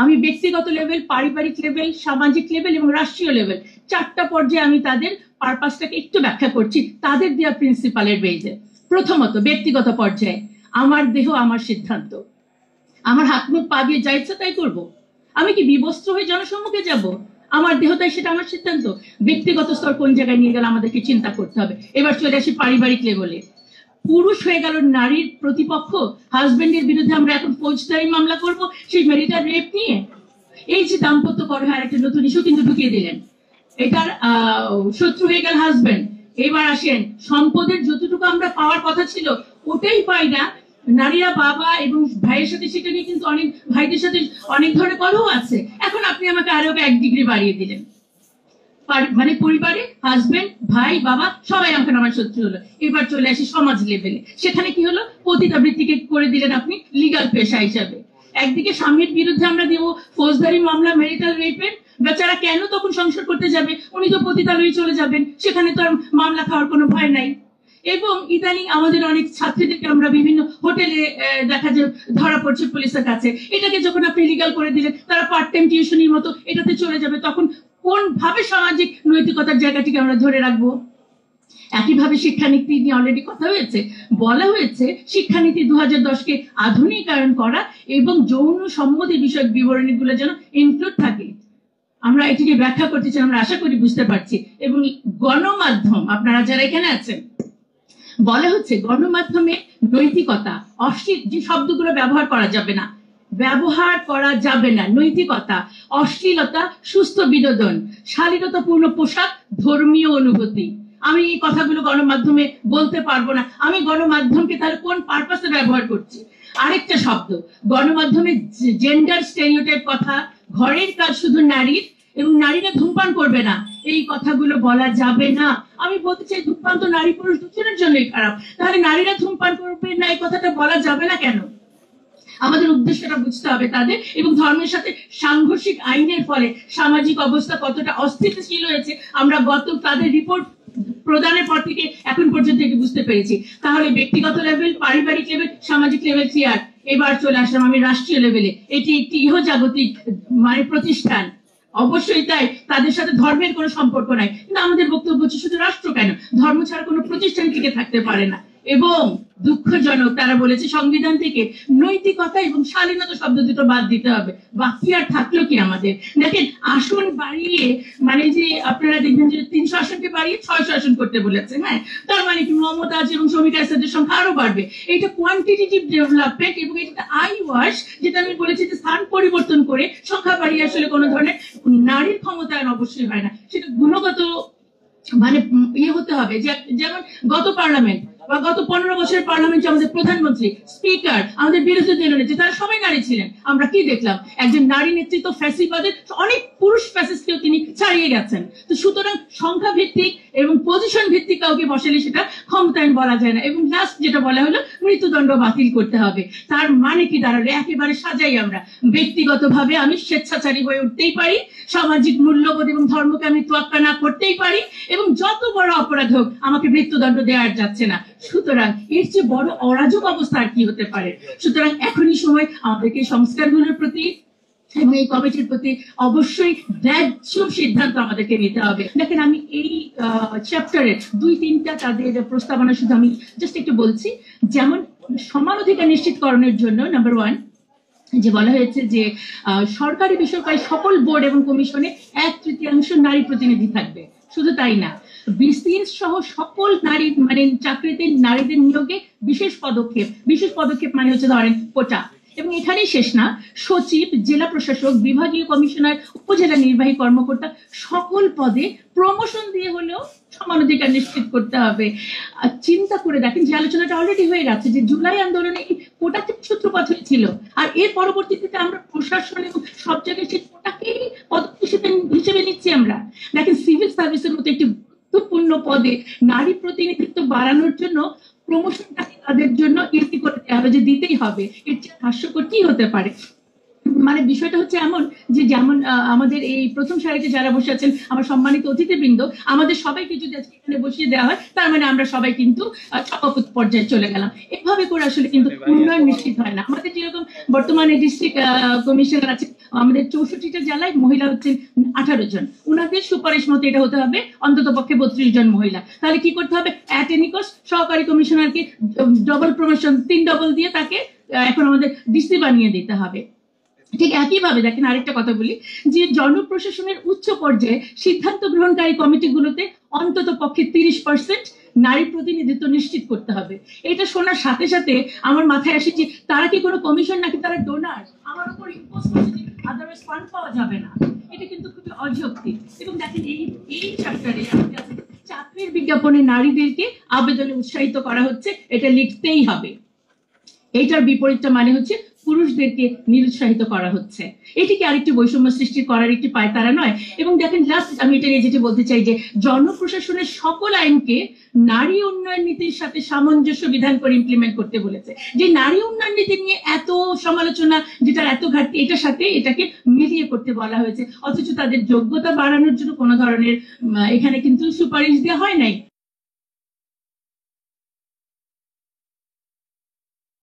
আমি ব্যক্তিগত লেভেল, পারিবারিক লেভেল, সামাজিক লেভেল এবং রাষ্ট্রীয় লেভেল, 4টা পর্যায়ে আমি তাদের পারপাসটাকে একটু ব্যাখ্যা করছি তাদের দেওয়া প্রিন্সিপালের বেজে। প্রথমত ব্যক্তিগত পর্যায়ে, আমার দেহ আমার সিদ্ধান্ত, আমার হাত মুখ পা দিয়ে যা ইচ্ছা তাই করবো। আমি কি বিবস্ত্র হয়ে জনসম্মুখে যাব? আমার দেহ তাই সেটা আমার সিদ্ধান্ত। ব্যক্তিগত স্তর কোন জায়গায় নিয়ে গেলে আমাদেরকে চিন্তা করতে হবে। এবার চলে আসি পারিবারিক লেভেলে। পুরুষ হয়ে গেল নারীর প্রতিপক্ষ, হাজবেন্ডের বিরুদ্ধে আমরা এখন ফৌজদারি মামলা করব সেই ম্যারিটাল রেপ নিয়ে। এই যে দাম্পত্য কলহের একটা নতুন ইস্যু কিন্তু ঢুকিয়ে দিলেন, এটার শত্রু হয়ে গেল হাজবেন্ড। এবার আসেন, সম্পদের যতটুকু আমরা পাওয়ার কথা ছিল ওটাই পাই না। নারীরা বাবা এবং ভাইয়ের সাথে সেটা নিয়ে কিন্তু অনেক ভাইদের সাথে অনেক ধরনের কলহ আছে। এখন আপনি আমাকে আরো 1 ডিগ্রি বাড়িয়ে দিলেন, মানে পরিবারে হাজবেন্ড, ভাই, বাবা সবাই এখন আমার শত্রু হলো। এবার চলে আসি সমাজ লেভেলে, সেখানে কি হলো? পতিতাবৃত্তিকে করে দিলেন আপনি লিগাল পেশা হিসাবে। একদিকে স্বামীর বিরুদ্ধে আমরা দিব ফৌজদারি মামলা ম্যারিটাল রেপের, বেচারা কেন তখন সংসার করতে যাবে? উনি তো পতিতালয়ে চলে যাবেন, সেখানে তো আর মামলা খাওয়ার কোনো ভয় নাই। এবং ইদানিং আমাদের অনেক ছাত্রীদেরকে আমরা বিভিন্ন হোটেলে দেখা যায় ধরা পড়ছে পুলিশের কাছে। এটাকে যখন আপনি লিগাল করে দিলেন, তারা পার্ট টাইম টিউশনির মতো এটাতে চলে যাবে, তখন কোন ভাবে সামাজিক নৈতিকতার জায়গাটিকে আমরা ধরে রাখবো? একইভাবে শিক্ষানীতি নিয়ে অলরেডি কথা হয়েছে, বলা হয়েছে শিক্ষানীতি 2010-কে আধুনিকায়ন করা এবং যৌন সম্মতি বিষয়ক বিবরণীগুলো যেন ইনক্লুড থাকে। আমরা এটিকে ব্যাখ্যা করতে চাই, আমরা আশা করি বুঝতে পারছি। এবং গণমাধ্যম, আপনারা যারা এখানে আছেন, বলা হচ্ছে গণমাধ্যমে নৈতিকতা, অশ্লীল যে শব্দগুলো ব্যবহার করা যাবে না, নৈতিকতা, অশ্লীলতা, সুস্থ বিনোদন, শালীনতাপূর্ণ পোশাক, ধর্মীয় অনুভূতি। আমি এই কথাগুলো গণমাধ্যমে বলতে পারবো না। আমি গণমাধ্যমকে তাহলে কোন পারপাসে ব্যবহার করছি? আরেকটা শব্দ, গণমাধ্যমে জেন্ডার স্টেরিওটাইপ কথা, ঘরের কাজ শুধু নারীর এবং নারীরা ধূমপান করবে না, এই কথাগুলো বলা যাবে না। আমি বলতে চাই ধূমপান তো নারী পুরুষ দুজনের জন্যই খারাপ, তাহলে নারীরা ধূমপান করবে না এই কথাটা বলা যাবে না কেন? আমাদের উদ্দেশ্যটা বুঝতে হবে তাদের। এবং ধর্মের সাথে সাংঘর্ষিক আইনের ফলে সামাজিক অবস্থা কতটা অস্থিতিশীল হয়েছে আমরা তাদের রিপোর্ট প্রদানের পর থেকে এখন পর্যন্ত এটি বুঝতে পেরেছি। তাহলে ব্যক্তিগত লেভেল, পারিবারিক লেভেল, সামাজিক লেভেল ক্লিয়ার। এবার চলে আসলাম আমি রাষ্ট্রীয় লেভেলে। এটি একটি ইহজাগতিক মানে প্রতিষ্ঠান, অবশ্যই তাই, তাদের সাথে ধর্মের কোনো সম্পর্ক নাই। কিন্তু আমাদের বক্তব্য হচ্ছে শুধু রাষ্ট্র কেন, ধর্ম ছাড়া কোনো প্রতিষ্ঠান টিকে থাকতে পারে না। এবং দুঃখজনক, তারা বলেছে সংবিধান থেকে নৈতিকতা এবং শালীনতা শব্দ দুটো বাদ দিতে হবে। বাকি আর থাকলো কি আমাদের? দেখেন, আসন বাড়িয়ে মানে যে আপনারা দেখবেন যে 300 আসনকে বাড়িয়ে 600 আসন করতে বলেছে। হ্যাঁ, তার মানে কি মমতা এবং শ্রমিক আসাদের সংখ্যা আরো বাড়বে। এটা কোয়ান্টিটেটিভ ডেভেলপমেন্ট এবং এটা আই ওয়াশ, যেটা আমি বলেছি যে স্থান পরিবর্তন করে সংখ্যা বাড়িয়ে আসলে কোনো ধরনের নারীর ক্ষমতায়ন অবশ্যই হয় না। সেটা গুণগত মানে হতে হবে। যেমন গত পার্লামেন্ট বা গত 15 বছরের পার্লামেন্টে আমাদের প্রধানমন্ত্রী, স্পিকার, আমাদের বিরোধী দলনেত্রী তারা সবাই নারী ছিলেন। আমরা কি দেখলাম? একজন নারী নেতৃত্ব ফ্যাসিবাদের অনেক পুরুষ ফ্যাসিস্টকেও তিনি ছাড়িয়ে গেছেন। তো সুতরাং সংখ্যা ভিত্তিক এবং পজিশন ভিত্তিক কাউকে বসালে সেটা ক্ষমতায়ন বলা যায় না। এবং লাস্ট যেটা বলা হলো মৃত্যুদণ্ড বাতিল করতে হবে। তার মানে কি দাঁড়ালো? একেবারে সাজাই আমরা ব্যক্তিগতভাবে আমি স্বেচ্ছাচারী হয়ে উঠতেই পারি, সামাজিক মূল্যবোধ এবং ধর্মকে আমি তোয়াক্কা না করতেই পারি, এবং যত বড় অপরাধ হোক আমাকে মৃত্যুদণ্ড দেওয়া যাচ্ছে না। সুতরাং এর চেয়ে বড় অরাজক অবস্থা আর কি হতে পারে? সুতরাং এখনই সময় আমাদেরকে সংস্কারগুলোর প্রতি এবং এই কমিটির প্রতি অবশ্যই ন্যায্য সিদ্ধান্ত আমাদেরকে নিতে হবে। দেখেন, আমি এই চ্যাপ্টারের 2-3টা তাদের প্রস্তাবনা শুধু আমি জাস্ট একটু বলছি। যেমন সমান অধিকার নিশ্চিতকরণের জন্য নাম্বার 1 যে বলা হয়েছে যে সরকারি বেসরকারি সকল বোর্ড এবং কমিশনে 1/3 নারী প্রতিনিধি থাকবে। শুধু তাই না, বিসিএস সহ সকল নারী মানে চাকরিতে নারীদের নিয়োগে বিশেষ পদক্ষেপ মানে হচ্ছে ধরেন কোটা। এবং এখানেই শেষ না, সচিব, জেলা প্রশাসক, বিভাগীয় কমিশনার, উপজেলা নির্বাহী কর্মকর্তা সকল পদে প্রমোশন দিয়ে হলেও সমান অধিকার নিশ্চিত করতে হবে। চিন্তা করে দেখেন, যে আলোচনাটা অলরেডি হয়ে গেছে যে জুলাই আন্দোলনে এই কোটা থেকে সূত্রপাত হয়েছিল, আর এর পরবর্তীতে আমরা প্রশাসন এবং সব জায়গায় সেই কোটাকেই পদক্ষেপ হিসেবে নিচ্ছি আমরা। দেখেন, সিভিল সার্ভিসের মতো একটি গুরুত্বপূর্ণ পদে নারী প্রতিনিধিত্ব বাড়ানোর জন্য প্রমোশনটাকে তাদের জন্য ইজি করে দেওয়া হবে, যে দিতেই হবে। এর চেয়ে হাস্যকর কি হতে পারে? মানে বিষয়টা হচ্ছে এমন যে যেমন আমাদের এই প্রথম সারিতে যারা বসে আছেন আমার সম্মানিত অতিথিবৃন্দ, আমাদের সবাইকে যদি আজকে এখানে বসিয়ে দেওয়া হয় তার মানে আমরা সবাই কিন্তু সভাপতি পর্যায়ে চলে গেলাম। এভাবে করে আসলে কিন্তু উন্নয়ন নিশ্চিত হয় না। আমাদের যেরকম বর্তমানে ডিস্ট্রিক্ট কমিশনার আছে, আমাদের 64টা জেলায় মহিলা হচ্ছেন 18 জন, উনাদের সুপারিশ মতো এটা হতে হবে অন্তত পক্ষে 32 জন মহিলা। তাহলে কি করতে হবে, অ্যাট এনি কস্ট সহকারী কমিশনারকে ডবল প্রমোশন 3 ডবল দিয়ে তাকে এখন আমাদের ডিসি বানিয়ে দিতে হবে। ঠিক একইভাবে দেখেন আরেকটা কথা বলি, যে জনপ্রশাসনের উচ্চ পর্যায়ে সিদ্ধান্ত গ্রহণকারী কমিটিগুলোতে অন্তত পক্ষে 30% নারী প্রতিনিধিত্ব নিশ্চিত করতে হবে। এটা শোনার সাথে সাথে আমার মাথায় আসে যে তারা কি কোনো কমিশন নাকি তারা ডোনার, আমার উপর ইম্পোজ করছে যে আদারওয়াইজ ফান্ড পাওয়া যাবে না। এটা কিন্তু খুবই অযৌক্তিক। এবং দেখেন এই চ্যাপ্টারে চাকরির বিজ্ঞাপনে নারীদেরকে আবেদনে উৎসাহিত করা হচ্ছে, এটা লিখতেই হবে। এইটার বিপরীতটা মানে হচ্ছে পুরুষদেরকে নিরুৎসাহিত করা হচ্ছে। এটি কি আরেকটি বৈষম্য সৃষ্টি করার একটি পায়তারা নয়? এবং দেখেন লাস্ট আমি এটা নিয়ে যেটা বলতে চাই যে জনপ্রশাসনের সকল আইনকে নারী উন্নয়ন নীতির সাথে সামঞ্জস্য বিধান করে ইমপ্লিমেন্ট করতে বলেছে। যে নারী উন্নয়ন নীতি নিয়ে এত সমালোচনা, যেটার এত ঘাটতি, এটার সাথে এটাকে মিলিয়ে করতে বলা হয়েছে, অথচ তাদের যোগ্যতা বাড়ানোর জন্য কোনো ধরনের এখানে কিন্তু সুপারিশ দেওয়া হয় নাই।